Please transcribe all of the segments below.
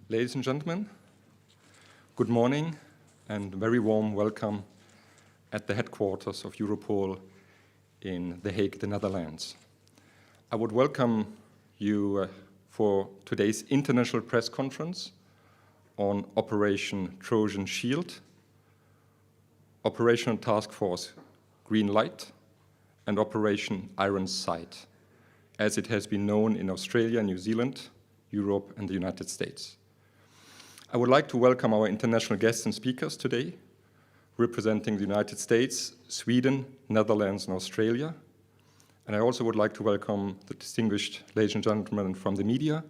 Ladies and gentlemen, good morning and very warm welcome at the headquarters of Europol in The Hague, the Netherlands. I would welcome you for today's international press conference on Operation Trojan Shield, Operational Task Force Greenlight, and Operation Iron Sight, as it has been known in Australia, New Zealand, Europe, and the United States. I would like to welcome our international guests and speakers today, representing the United States, Sweden, Netherlands, and Australia. And I also would like to welcome the distinguished ladies and gentlemen from the media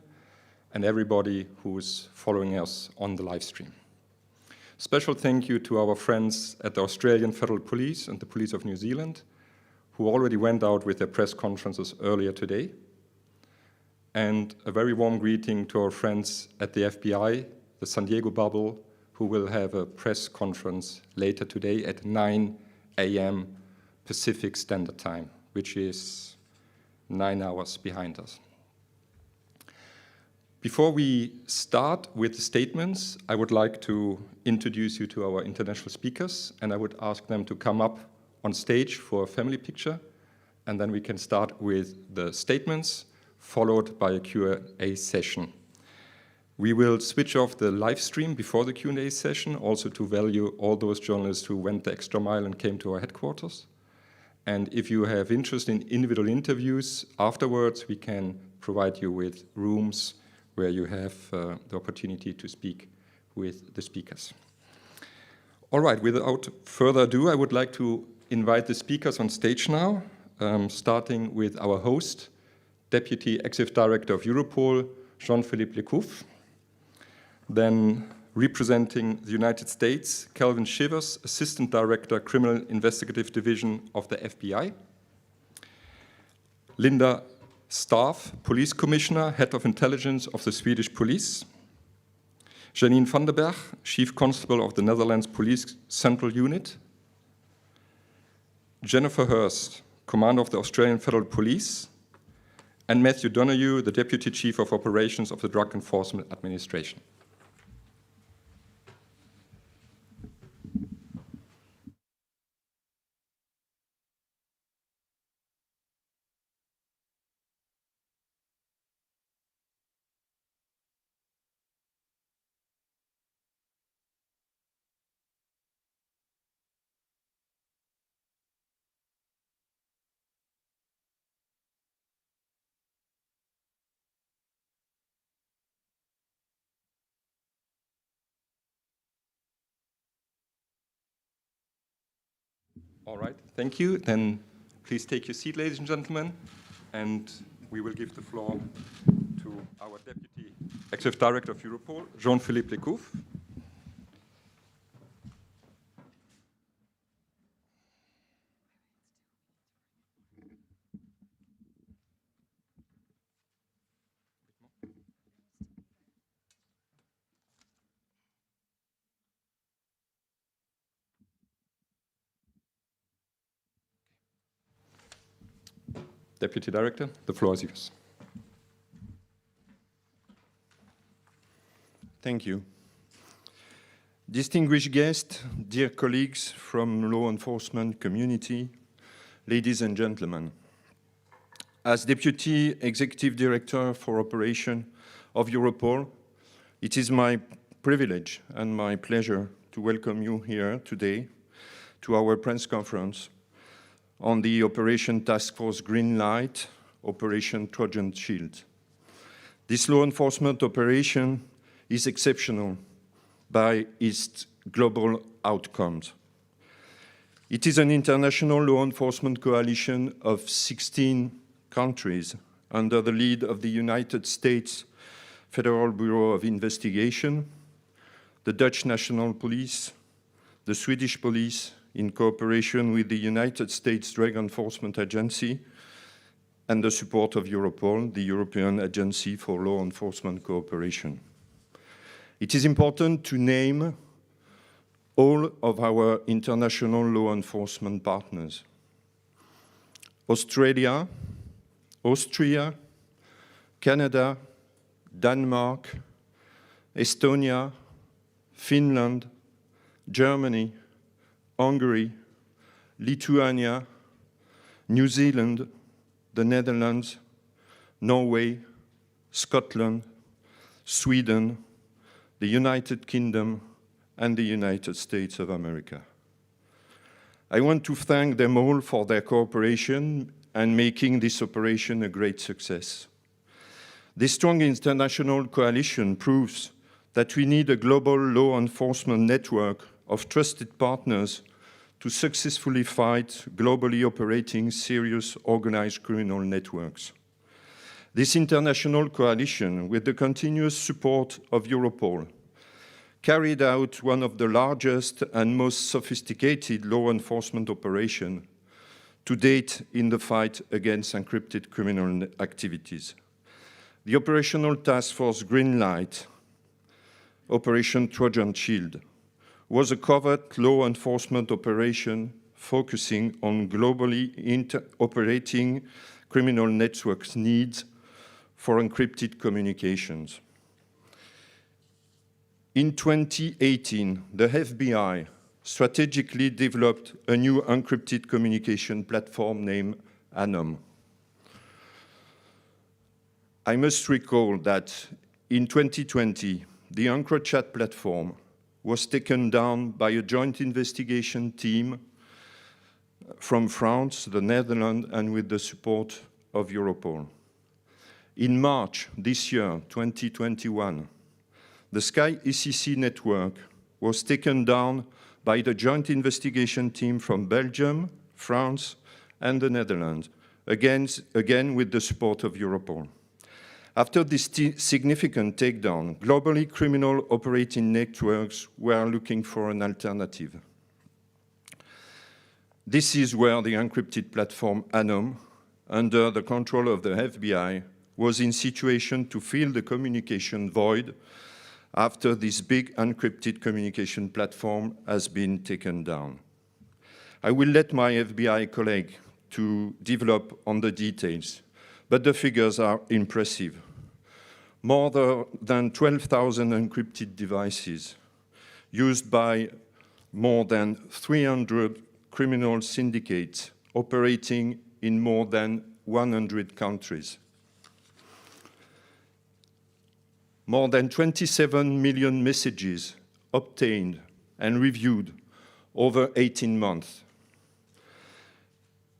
and everybody who is following us on the live stream. Special thank you to our friends at the Australian Federal Police and the Police of New Zealand, who already went out with their press conferences earlier today. And a very warm greeting to our friends at the FBI, the San Diego bubble, who will have a press conference later today at 9 a.m. Pacific Standard Time, which is 9 hours behind us. Before we start with the statements, I would like to introduce you to our international speakers, and I would ask them to come up on stage for a family picture, and then we can start with the statements, followed by a Q&A session. We will switch off the live stream before the Q&A session, also to value all those journalists who went the extra mile and came to our headquarters. And if you have interest in individual interviews afterwards, we can provide you with rooms where you have the opportunity to speak with the speakers. All right, without further ado, I would like to invite the speakers on stage now, starting with our host, Deputy Executive Director of Europol, Jean-Philippe Lecouffe. Then, representing the United States, Calvin Shivers, Assistant Director, Criminal Investigative Division of the FBI. Linda Staaf, Police Commissioner, Head of Intelligence of the Swedish Police. Jannine van der Berg, Chief Constable of the Netherlands Police Central Unit. Jennifer Hurst, Commander of the Australian Federal Police. And Matthew Donoghue, the Deputy Chief of Operations of the Drug Enforcement Administration. All right, thank you. Then please take your seat, ladies and gentlemen, and we will give the floor to our Deputy Executive Director of Europol, Jean-Philippe Lecouffe. Deputy Director, the floor is yours. Thank you. Distinguished guests, dear colleagues from law enforcement community, ladies and gentlemen. As Deputy Executive Director for Operation of Europol, it is my privilege and my pleasure to welcome you here today to our press conference on the Operation Task Force Greenlight, Operation Trojan Shield. This law enforcement operation is exceptional by its global outcomes. It is an international law enforcement coalition of 16 countries under the lead of the United States Federal Bureau of Investigation, the Dutch National Police, the Swedish Police, in cooperation with the United States Drug Enforcement Agency and the support of Europol, the European Agency for Law Enforcement Cooperation. It is important to name all of our international law enforcement partners. Australia, Austria, Canada, Denmark, Estonia, Finland, Germany, Hungary, Lithuania, New Zealand, the Netherlands, Norway, Scotland, Sweden, the United Kingdom, and the United States of America. I want to thank them all for their cooperation and making this operation a great success. This strong international coalition proves that we need a global law enforcement network of trusted partners to successfully fight globally operating serious organized criminal networks. This international coalition, with the continuous support of Europol, carried out one of the largest and most sophisticated law enforcement operations to date in the fight against encrypted criminal activities. The operational task force Greenlight, Operation Trojan Shield, was a covert law enforcement operation focusing on globally operating criminal networks' needs for encrypted communications. In 2018, the FBI strategically developed a new encrypted communication platform named ANOM. I must recall that in 2020, the EncroChat platform was taken down by a joint investigation team from France, the Netherlands, and with the support of Europol. In March this year, 2021, the SkyECC network was taken down by the joint investigation team from Belgium, France, and the Netherlands, again with the support of Europol. After this significant takedown, globally criminal operating networks were looking for an alternative. This is where the encrypted platform ANOM, under the control of the FBI, was in situation to fill the communication void after this big encrypted communication platform has been taken down. I will let my FBI colleague to develop on the details, but the figures are impressive. More than 12,000 encrypted devices used by more than 300 criminal syndicates operating in more than 100 countries. More than 27 million messages obtained and reviewed over 18 months.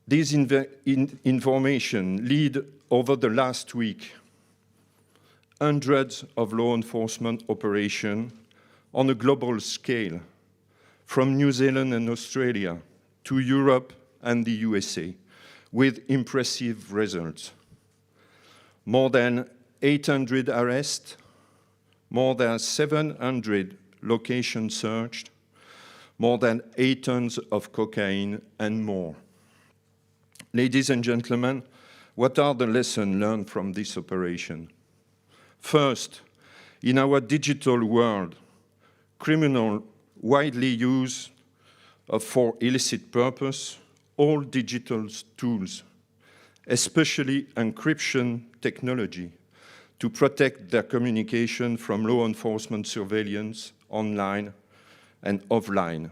These information lead over the last week hundreds of law enforcement operations on a global scale, from New Zealand and Australia to Europe and the USA, with impressive results. More than 800 arrests, more than 700 locations searched, more than 8 tons of cocaine, and more. Ladies and gentlemen, what are the lessons learned from this operation? First, in our digital world, criminals widely use for illicit purpose all digital tools, especially encryption technology, to protect their communication from law enforcement surveillance online and offline.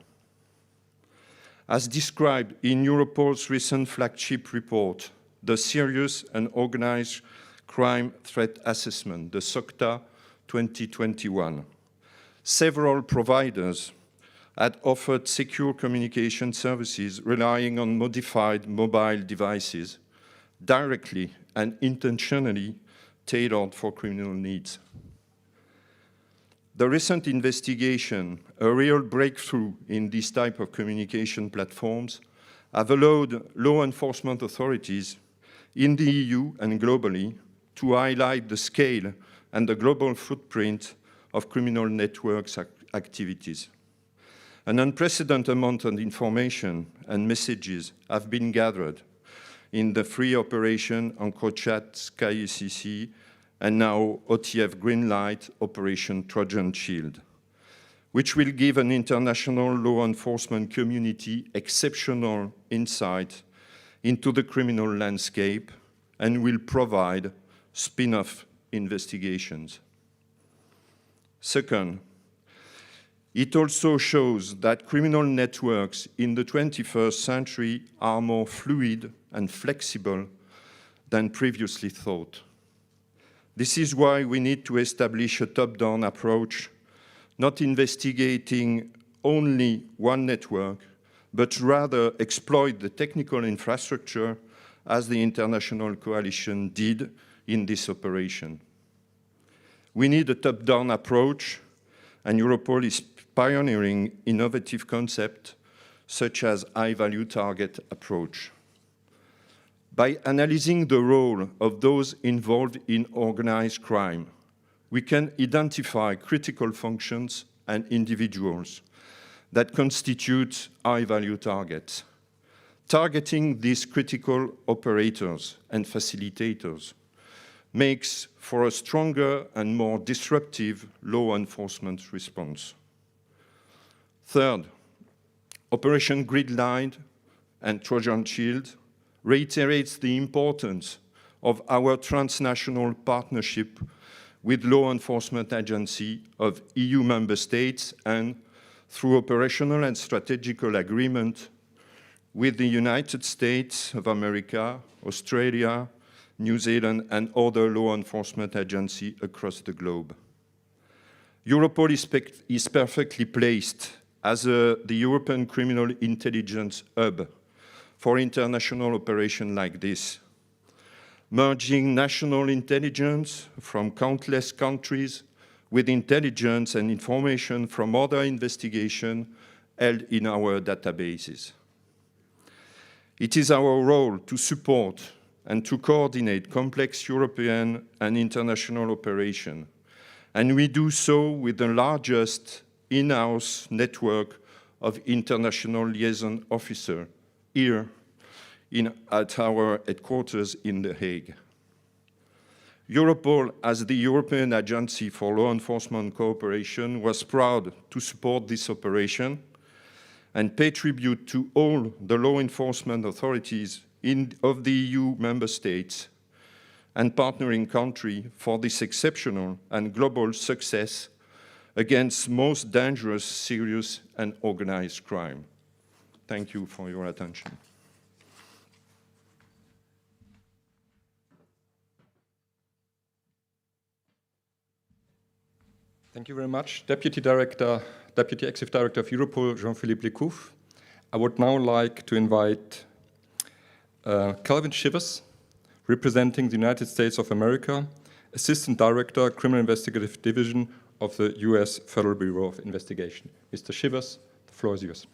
As described in Europol's recent flagship report, the Serious and Organized Crime Threat Assessment, the SOCTA 2021, several providers had offered secure communication services relying on modified mobile devices, directly and intentionally tailored for criminal needs. The recent investigation, a real breakthrough in this type of communication platforms, have allowed law enforcement authorities in the EU and globally to highlight the scale and the global footprint of criminal networks activities. An unprecedented amount of information and messages have been gathered in the free operation EncroChat SkyECC and now OTF Greenlight Operation Trojan Shield, which will give an international law enforcement community exceptional insight into the criminal landscape and will provide spin-off investigations. Second, it also shows that criminal networks in the 21st century are more fluid and flexible than previously thought. This is why we need to establish a top-down approach, not investigating only one network, but rather exploit the technical infrastructure as the international coalition did in this operation. We need a top-down approach, and Europol is pioneering innovative concepts such as high-value target approach. By analyzing the role of those involved in organized crime, we can identify critical functions and individuals that constitute high-value targets. Targeting these critical operators and facilitators makes for a stronger and more disruptive law enforcement response. Third, Operation Greenlight and Trojan Shield reiterates the importance of our transnational partnership with law enforcement agencies of EU member states and through operational and strategical agreement with the United States of America, Australia, New Zealand, and other law enforcement agencies across the globe. Europol is perfectly placed as the European criminal intelligence hub for international operations like this, merging national intelligence from countless countries with intelligence and information from other investigations held in our databases. It is our role to support and to coordinate complex European and international operations, and we do so with the largest in-house network of international liaison officers here at our headquarters in The Hague. Europol, as the European Agency for Law Enforcement Cooperation, was proud to support this operation and pay tribute to all the law enforcement authorities of the EU member states and partnering countries for this exceptional and global success against most dangerous, serious, and organized crime. Thank you for your attention. Thank you very much, Deputy Executive Director of Europol, Jean-Philippe Lecouffe. I would now like to invite Calvin Shivers, representing the United States of America, Assistant Director, Criminal Investigative Division of the US Federal Bureau of Investigation. Mr. Shivers, the floor is yours.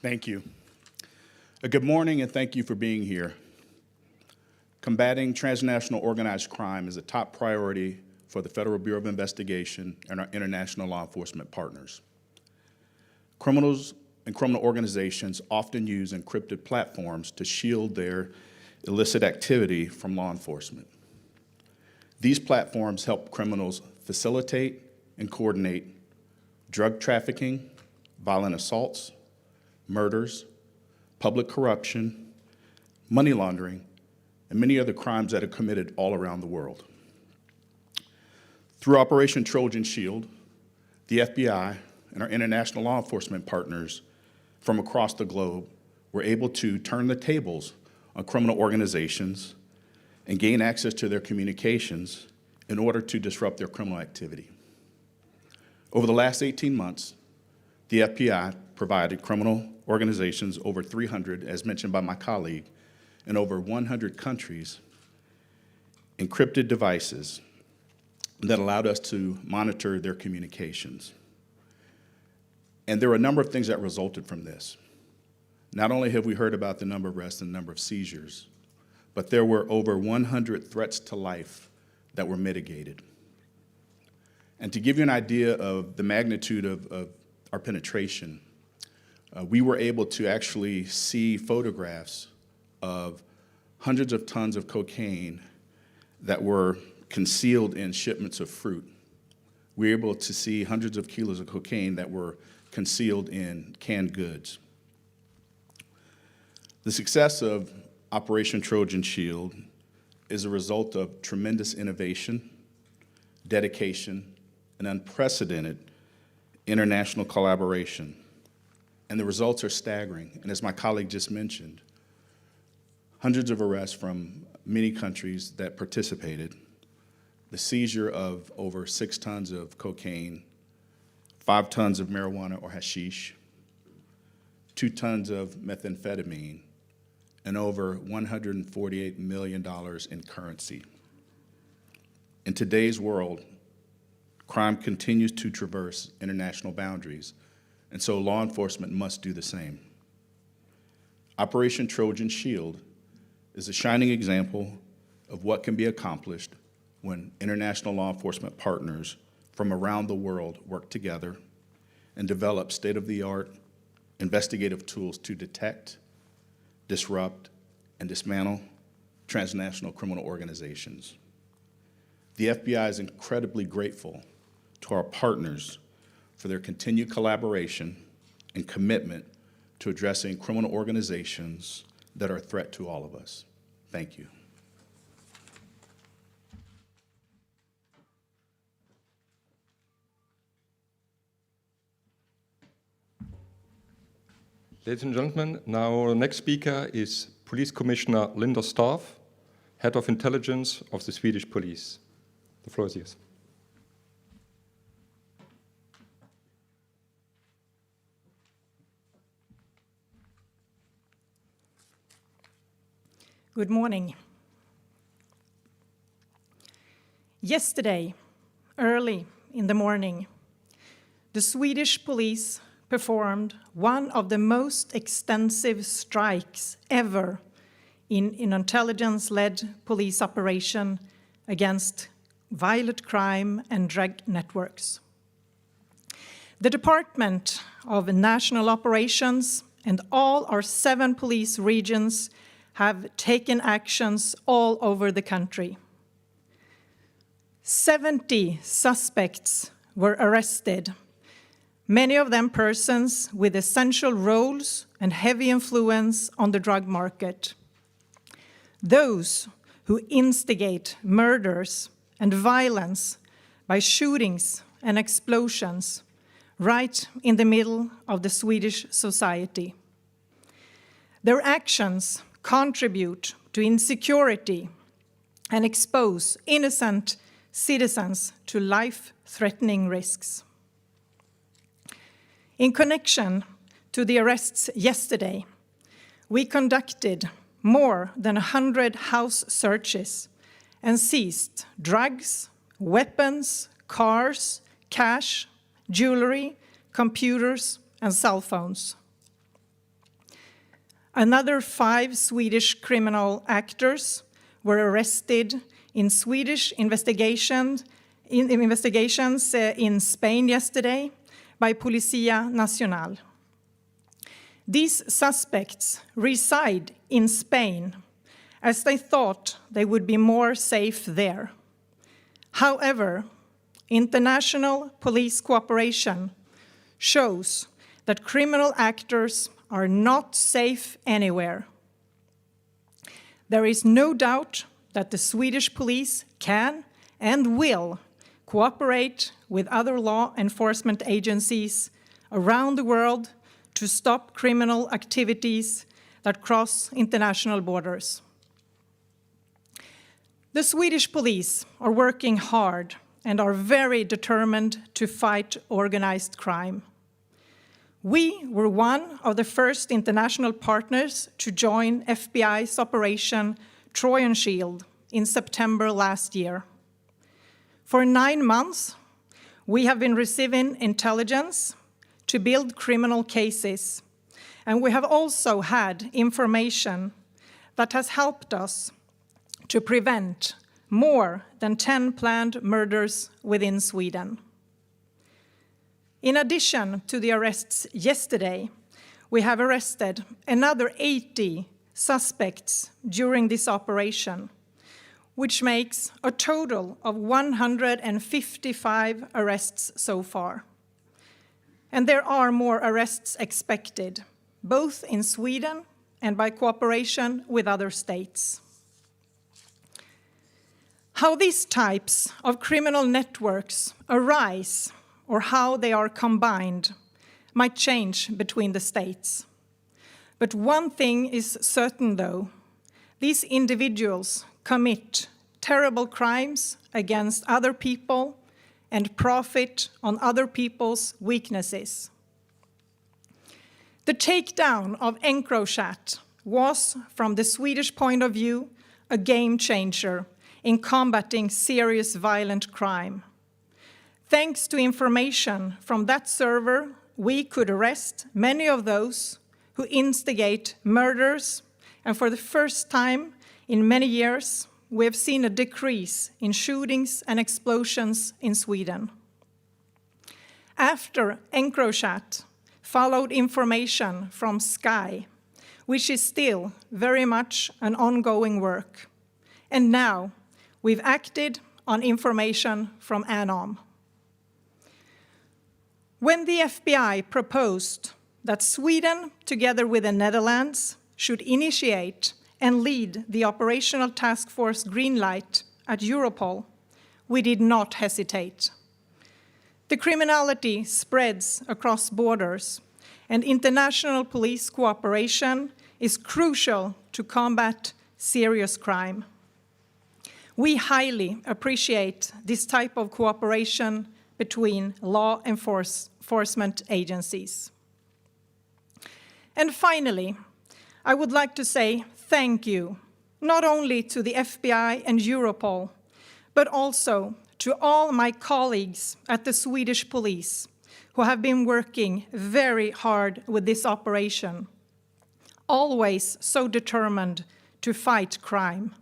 Thank you. Good morning, and thank you for being here. Combating transnational organized crime is a top priority for the Federal Bureau of Investigation and our international law enforcement partners. Criminals and criminal organizations often use encrypted platforms to shield their illicit activity from law enforcement. These platforms help criminals facilitate and coordinate drug trafficking, violent assaults, murders, public corruption, money laundering, and many other crimes that are committed all around the world. Through Operation Trojan Shield, the FBI and our international law enforcement partners from across the globe were able to turn the tables on criminal organizations and gain access to their communications in order to disrupt their criminal activity. Over the last 18 months, the FBI provided criminal organizations, over 300, as mentioned by my colleague, in over 100 countries, encrypted devices that allowed us to monitor their communications. And there are a number of things that resulted from this. Not only have we heard about the number of arrests and the number of seizures, but there were over 100 threats to life that were mitigated. And to give you an idea of the magnitude of our penetration, we were able to actually see photographs of hundreds of tons of cocaine that were concealed in shipments of fruit. We were able to see hundreds of kilos of cocaine that were concealed in canned goods. The success of Operation Trojan Shield is a result of tremendous innovation, dedication, and unprecedented international collaboration. And the results are staggering. And as my colleague just mentioned, hundreds of arrests from many countries that participated, the seizure of over 6 tons of cocaine, 5 tons of marijuana or hashish, 2 tons of methamphetamine, and over $148 million in currency. In today's world, crime continues to traverse international boundaries, and so law enforcement must do the same. Operation Trojan Shield is a shining example of what can be accomplished when international law enforcement partners from around the world work together and develop state-of-the-art investigative tools to detect, disrupt, and dismantle transnational criminal organizations. The FBI is incredibly grateful to our partners for their continued collaboration and commitment to addressing criminal organizations that are a threat to all of us. Thank you. Ladies and gentlemen, now our next speaker is Police Commissioner Linda Staaf, Head of Intelligence of the Swedish Police. The floor is yours. Good morning. Yesterday, early in the morning, the Swedish police performed one of the most extensive strikes ever in an intelligence-led police operation against violent crime and drug networks. The Department of National Operations and all our 7 police regions have taken actions all over the country. 70 suspects were arrested, many of them persons with essential roles and heavy influence on the drug market. Those who instigate murders and violence by shootings and explosions right in the middle of the Swedish society. Their actions contribute to insecurity and expose innocent citizens to life-threatening risks. In connection to the arrests yesterday, we conducted more than 100 house searches and seized drugs, weapons, cars, cash, jewelry, computers, and cell phones. Another 5 Swedish criminal actors were arrested in Swedish investigations in Spain yesterday by Politie Nacional. These suspects reside in Spain as they thought they would be more safe there. However, international police cooperation shows that criminal actors are not safe anywhere. There is no doubt that the Swedish police can and will cooperate with other law enforcement agencies around the world to stop criminal activities that cross international borders. The Swedish police are working hard and are very determined to fight organized crime. We were one of the first international partners to join FBI's Operation Trojan Shield in September last year. For 9 months, we have been receiving intelligence to build criminal cases, and we have also had information that has helped us to prevent more than 10 planned murders within Sweden. In addition to the arrests yesterday, we have arrested another 80 suspects during this operation, which makes a total of 155 arrests so far. And there are more arrests expected, both in Sweden and by cooperation with other states. How these types of criminal networks arise or how they are combined might change between the states. But one thing is certain, though. These individuals commit terrible crimes against other people and profit on other people's weaknesses. The takedown of EncroChat was, from the Swedish point of view, a game changer in combating serious violent crime. Thanks to information from that server, we could arrest many of those who instigate murders, and for the first time in many years, we have seen a decrease in shootings and explosions in Sweden. After EncroChat followed information from Sky, which is still very much an ongoing work. And now we've acted on information from ANOM. When the FBI proposed that Sweden, together with the Netherlands, should initiate and lead the operational task force Greenlight at Europol, we did not hesitate. The criminality spreads across borders, and international police cooperation is crucial to combat serious crime. We highly appreciate this type of cooperation between law enforcement agencies. And finally, I would like to say thank you, not only to the FBI and Europol, but also to all my colleagues at the Swedish police who have been working very hard with this operation, always so determined to fight crime.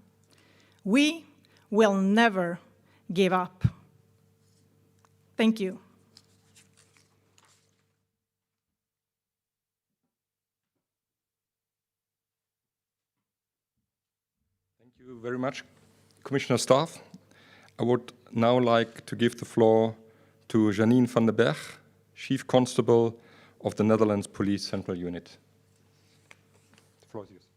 We will never give up. Thank you. Thank you very much, Commissioner Staaf. I would now like to give the floor to Jannine van den Berg, Chief Constable of the Netherlands Police Central Unit. The floor is yours.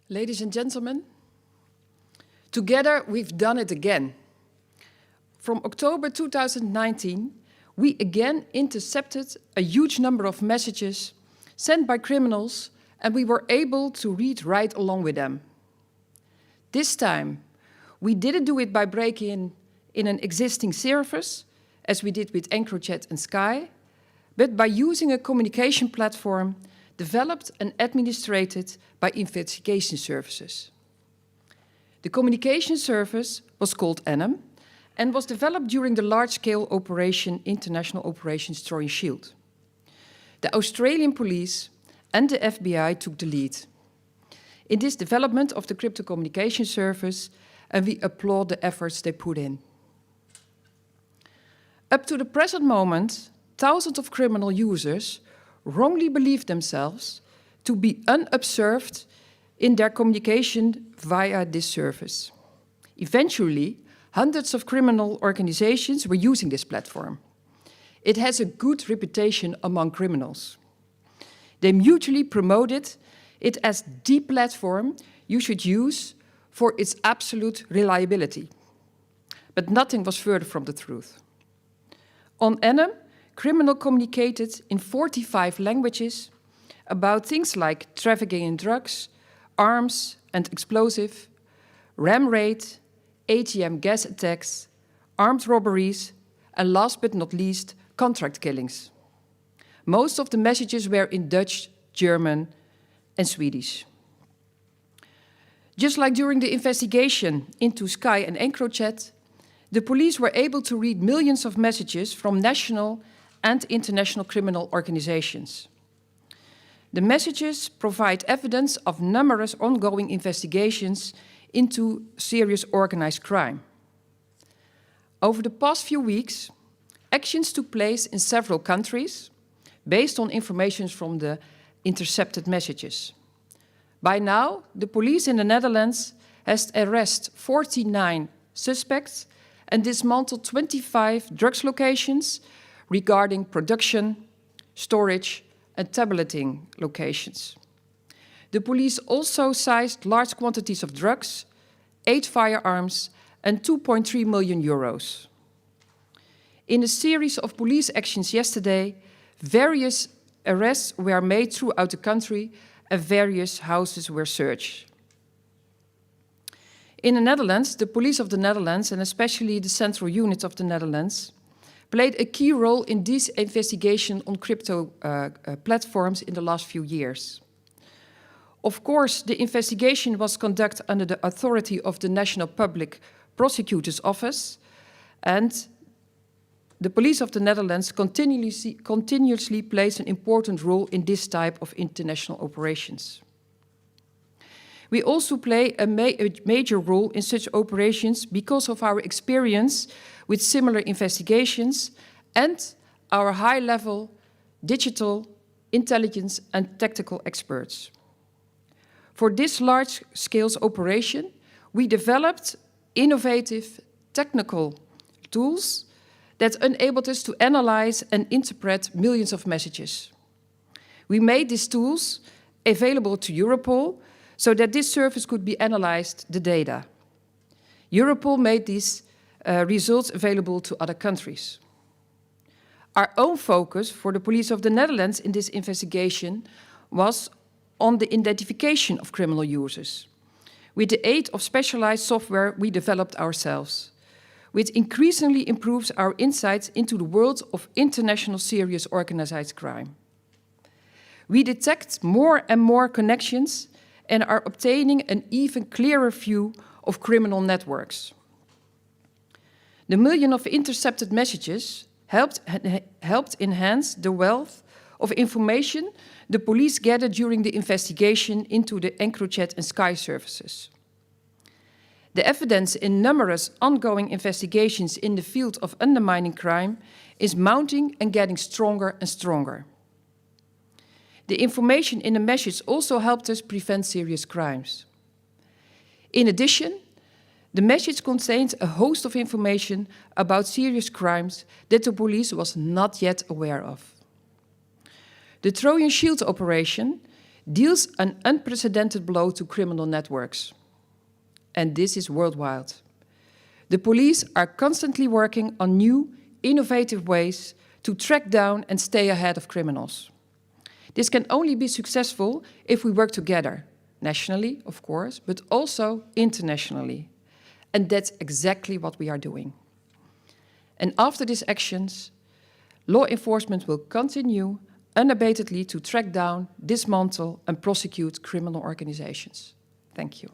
Ladies and gentlemen, together we've done it again. From October 2019, we again intercepted a huge number of messages sent by criminals, and we were able to read right along with them. This time, we didn't do it by breaking in an existing service, as we did with EncroChat and Sky, but by using a communication platform developed and administrated by investigation services. The communication service was called ANOM and was developed during the large-scale operation, International Operations Trojan Shield. The Australian police and the FBI took the lead in this development of the crypto communication service, and we applaud the efforts they put in. Up to the present moment, thousands of criminal users wrongly believe themselves to be unobserved in their communication via this service. Eventually, hundreds of criminal organizations were using this platform. It has a good reputation among criminals. They mutually promoted it as the platform you should use for its absolute reliability. But nothing was further from the truth. On ANOM, criminals communicated in 45 languages about things like trafficking in drugs, arms and explosive, ram raid, ATM gas attacks, armed robberies, and last but not least, contract killings. Most of the messages were in Dutch, German, and Swedish. Just like during the investigation into Sky and EncroChat, the police were able to read millions of messages from national and international criminal organizations. The messages provide evidence of numerous ongoing investigations into serious organized crime. Over the past few weeks, actions took place in several countries based on information from the intercepted messages. By now, the police in the Netherlands has arrested 49 suspects and dismantled 25 drugs locations regarding production, storage and tableting locations. The police also seized large quantities of drugs, 8 firearms and 2.3 million euros. In a series of police actions yesterday, various arrests were made throughout the country and various houses were searched. In the Netherlands, the police of the Netherlands, and especially the central units of the Netherlands, played a key role in this investigation on crypto platforms in the last few years. Of course, the investigation was conducted under the authority of the National Public Prosecutor's Office, and the police of the Netherlands continuously plays an important role in this type of international operations. We also play a major role in such operations because of our experience with similar investigations and our high-level digital intelligence and tactical experts. For this large-scale operation, we developed innovative technical tools that enabled us to analyze and interpret millions of messages. We made these tools available to Europol so that this service could be analyzed the data. Europol made these results available to other countries. Our own focus for the police of the Netherlands in this investigation was on the identification of criminal users, with the aid of specialized software we developed ourselves, which increasingly improves our insights into the world of international serious organized crime. We detect more and more connections and are obtaining an even clearer view of criminal networks. The million of intercepted messages helped enhance the wealth of information the police gathered during the investigation into the EncroChat and Sky services. The evidence in numerous ongoing investigations in the field of undermining crime is mounting and getting stronger and stronger. The information in the message also helped us prevent serious crimes. In addition, the message contains a host of information about serious crimes that the police was not yet aware of. The Trojan Shield operation deals an unprecedented blow to criminal networks. And this is worldwide. The police are constantly working on new, innovative ways to track down and stay ahead of criminals. This can only be successful if we work together, nationally, of course, but also internationally. And that's exactly what we are doing. And after these actions, law enforcement will continue unabatedly to track down, dismantle, and prosecute criminal organizations. Thank you.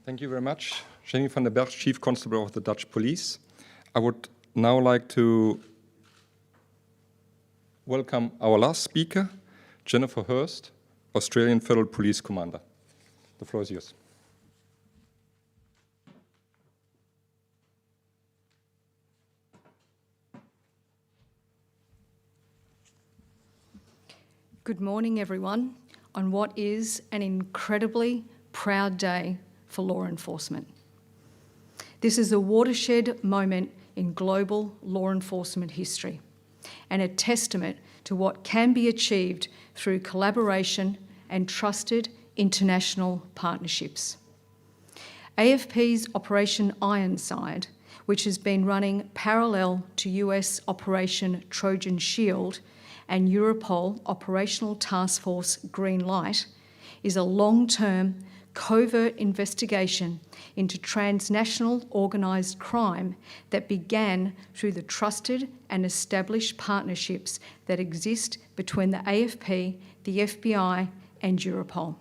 Thank you very much, Jannine van den Berg, Chief Constable of the Dutch Police. I would now like to welcome our last speaker, Jennifer Hurst, Australian Federal Police Commander. The floor is yours. Good morning, everyone, on what is an incredibly proud day for law enforcement. This is a watershed moment in global law enforcement history and a testament to what can be achieved through collaboration and trusted international partnerships. AFP's Operation Ironside, which has been running parallel to US Operation Trojan Shield and Europol Operational Task Force Greenlight, is a long-term covert investigation into transnational organised crime that began through the trusted and established partnerships that exist between the AFP, the FBI and Europol.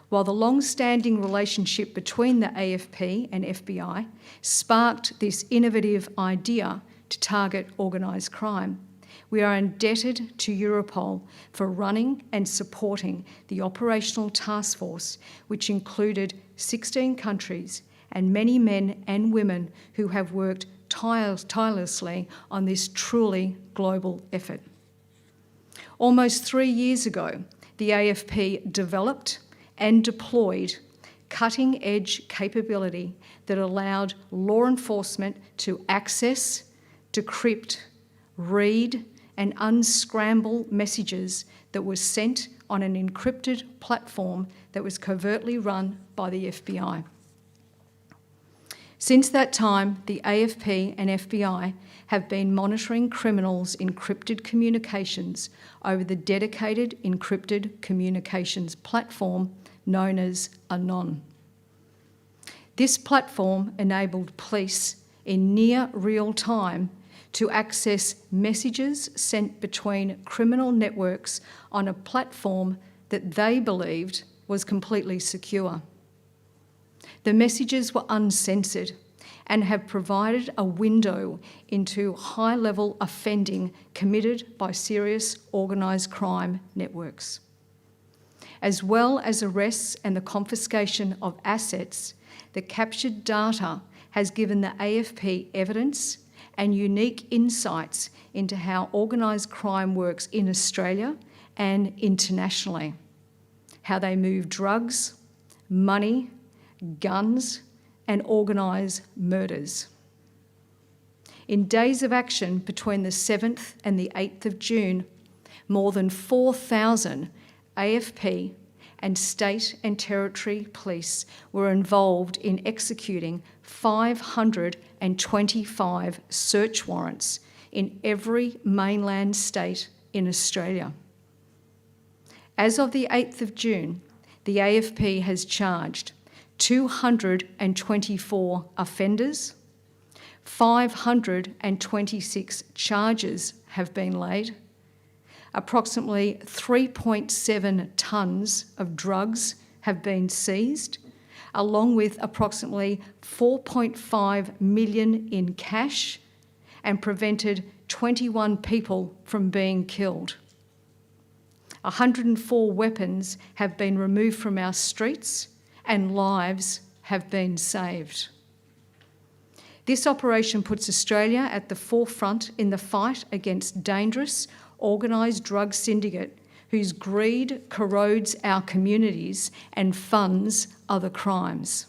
While the long-standing relationship between the AFP and FBI sparked this innovative idea to target organised crime, we are indebted to Europol for running and supporting the operational task force, which included 16 countries and many men and women who have worked tirelessly on this truly global effort. Almost 3 years ago, the AFP developed and deployed cutting-edge capability that allowed law enforcement to access, decrypt, read and unscramble messages that were sent on an encrypted platform that was covertly run by the FBI. Since that time, the AFP and FBI have been monitoring criminals' encrypted communications over the dedicated encrypted communications platform known as Anon. This platform enabled police in near real time to access messages sent between criminal networks on a platform that they believed was completely secure. The messages were uncensored and have provided a window into high-level offending committed by serious organised crime networks. As well as arrests and the confiscation of assets, the captured data has given the AFP evidence and unique insights into how organised crime works in Australia and internationally, how they move drugs, money, guns, and organise murders. In days of action between the 7th and the 8th of June, more than 4,000 AFP and state and territory police were involved in executing 525 search warrants in every mainland state in Australia. As of the 8th of June, the AFP has charged 224 offenders, 526 charges have been laid, approximately 3.7 tonnes of drugs have been seized, along with approximately 4.5 million in cash, and prevented 21 people from being killed. 104 weapons have been removed from our streets and lives have been saved. This operation puts Australia at the forefront in the fight against dangerous, organised drug syndicate whose greed corrodes our communities and funds other crimes.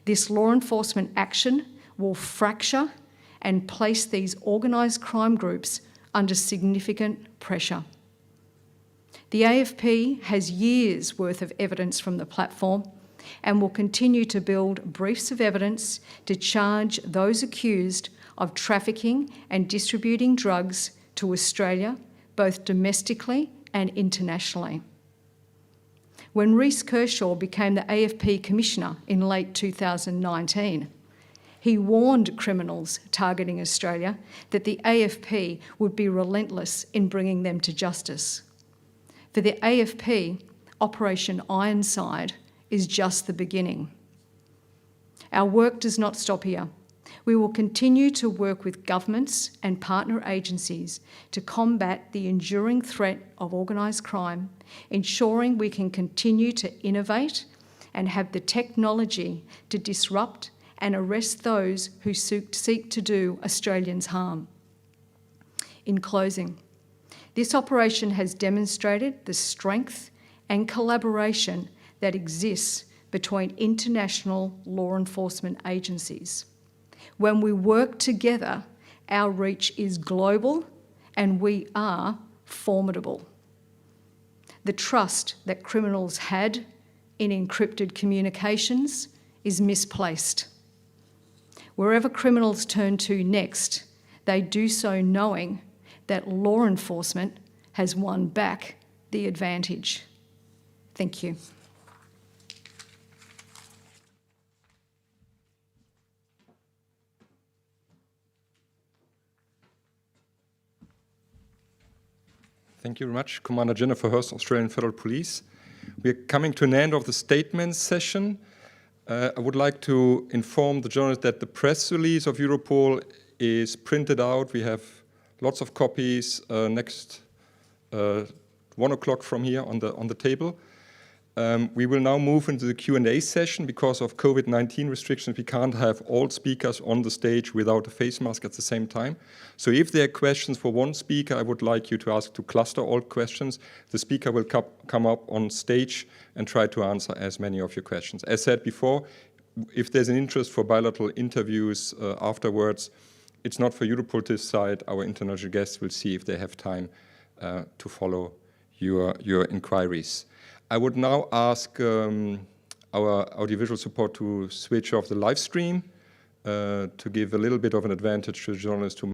This law enforcement action will fracture and place these organised crime groups under significant pressure. The AFP has years' worth of evidence from the platform and will continue to build briefs of evidence to charge those accused of trafficking and distributing drugs to Australia, both domestically and internationally. When Rhys Kershaw became the AFP Commissioner in late 2019, he warned criminals targeting Australia that the AFP would be relentless in bringing them to justice. For the AFP, Operation Ironside is just the beginning. Our work does not stop here. We will continue to work with governments and partner agencies to combat the enduring threat of organised crime, ensuring we can continue to innovate and have the technology to disrupt and arrest those who seek to do Australians harm. In closing, this operation has demonstrated the strength and collaboration that exists between international law enforcement agencies. When we work together, our reach is global and we are formidable. The trust that criminals had in encrypted communications is misplaced. Wherever criminals turn to next, they do so knowing that law enforcement has won back the advantage. Thank you. Thank you very much, Commander Jennifer Hurst, Australian Federal Police. We're coming to an end of the statements session. I would like to inform the journalists that the press release of Europol is printed out. We have lots of copies next 1 o'clock from here on the table. We will now move into the Q&A session. Because of COVID-19 restrictions, we can't have all speakers on the stage without a face mask at the same time. So if there are questions for one speaker, I would like you to ask to cluster all questions. The speaker will come up on stage and try to answer as many of your questions. As said before, if there's an interest for bilateral interviews afterwards, it's not for Europol to decide. Our international guests will see if they have time to follow your inquiries. I would now ask our audiovisual support to switch off the live stream to give a little bit of an advantage to the journalists who